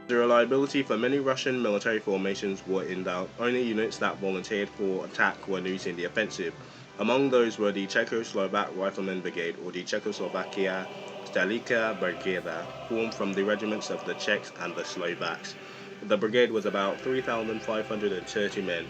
The reliability for many Russian military formations were in doubt. Only units that volunteered for attack were used in the offensive. Among those were the Czechoslovak Rifleman Brigade, or the Czechoslovakia Stalika Brigada, formed from the regiments of the Czechs and the Slovaks. The brigade was about 3,530 men.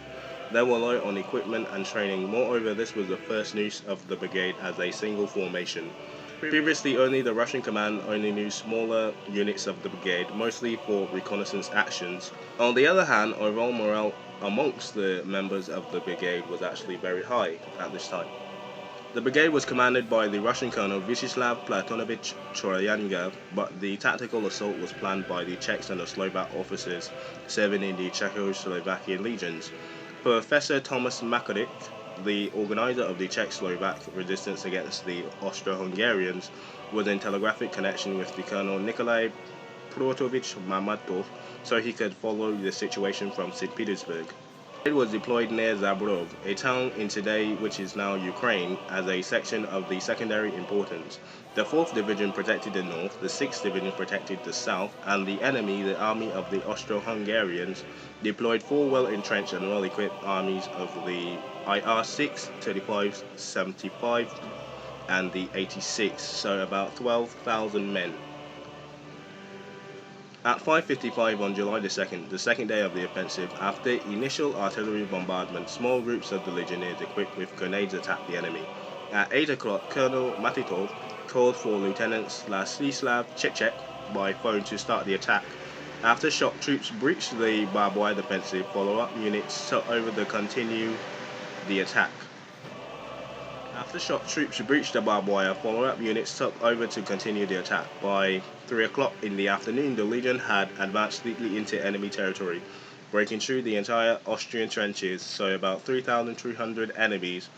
They were low on equipment and training. Moreover, this was the first use of the brigade as a single formation. Previously, only the Russian command only knew smaller units of the brigade, mostly for reconnaissance actions. On the other hand, overall morale amongst the members of the brigade was actually very high at this time. The brigade was commanded by the Russian colonel Vyacheslav Platonovich Choryanyev, but the tactical assault was planned by the Czechs and the Slovak officers serving in the Czechoslovakian legions. Professor Thomas Makovic, the organizer of the Czech-Slovak resistance against the Austro-Hungarians, was in telegraphic connection with the Colonel Nikolai Protovich Mamatov, so he could follow the situation from St. Petersburg. It was deployed near Zborov, a town in today which is now Ukraine, as a section of the secondary importance. The 4th Division protected the north, the 6th Division protected the south, and the enemy, the army of the Austro-Hungarians, deployed 4 well-entrenched and well-equipped armies of the IR-6, 35, 75, and the 86, so about 12,000 men. At 5:55 on July the 2nd, the second day of the offensive, after initial artillery bombardment, small groups of the legionnaires equipped with grenades attacked the enemy. At 8 o'clock, Colonel Matitov called for Lieutenant Slasislav Chechek by phone to start the attack. After shock troops breached the barbed wire defensive, follow-up units took over to continue the attack. After shock troops breached the barbed wire, follow-up units took over to continue the attack. By 3 o'clock in the afternoon, the Legion had advanced deeply into enemy territory, breaking through the entire Austrian trenches, so about 3,300 enemies,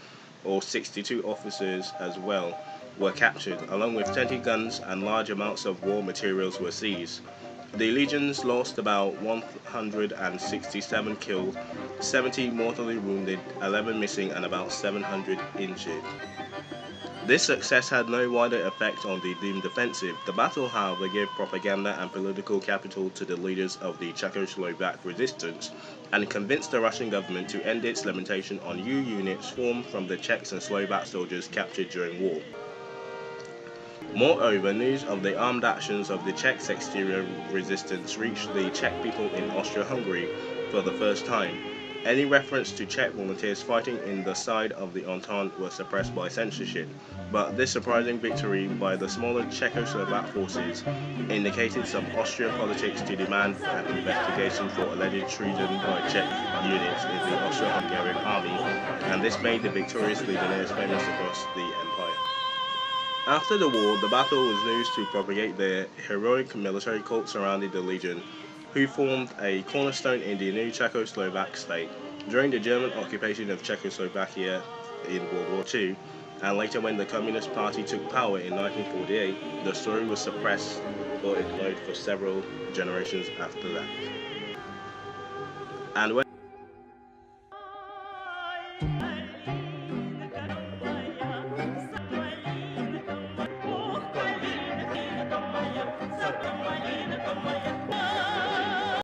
or 62 officers as well, were captured, along with 20 guns and large amounts of war materials were seized. The legions lost about 167 killed, 70 mortally wounded, 11 missing, and about 700 injured. This success had no wider effect on the doomed offensive. The battle, however, gave propaganda and political capital to the leaders of the Czechoslovak resistance and convinced the Russian government to end its limitation on new units formed from the Czechs and Slovak soldiers captured during war. Moreover, news of the armed actions of the Czechs' exterior resistance reached the Czech people in Austria-Hungary for the first time. Any reference to Czech volunteers fighting in the side of the Entente was suppressed by censorship, but this surprising victory by the smaller Czechoslovak forces indicated some Austrian politics to demand an investigation for alleged treason by Czech units in the Austro-Hungarian army, and this made the victorious legionnaires famous across the empire. After the war, the battle was used to propagate the heroic military cult surrounding the Legion, who formed a cornerstone in the new Czechoslovak state. During the German occupation of Czechoslovakia in World War II, and later when the Communist Party took power in 1948, the story was suppressed or ignored for several generations after that. And when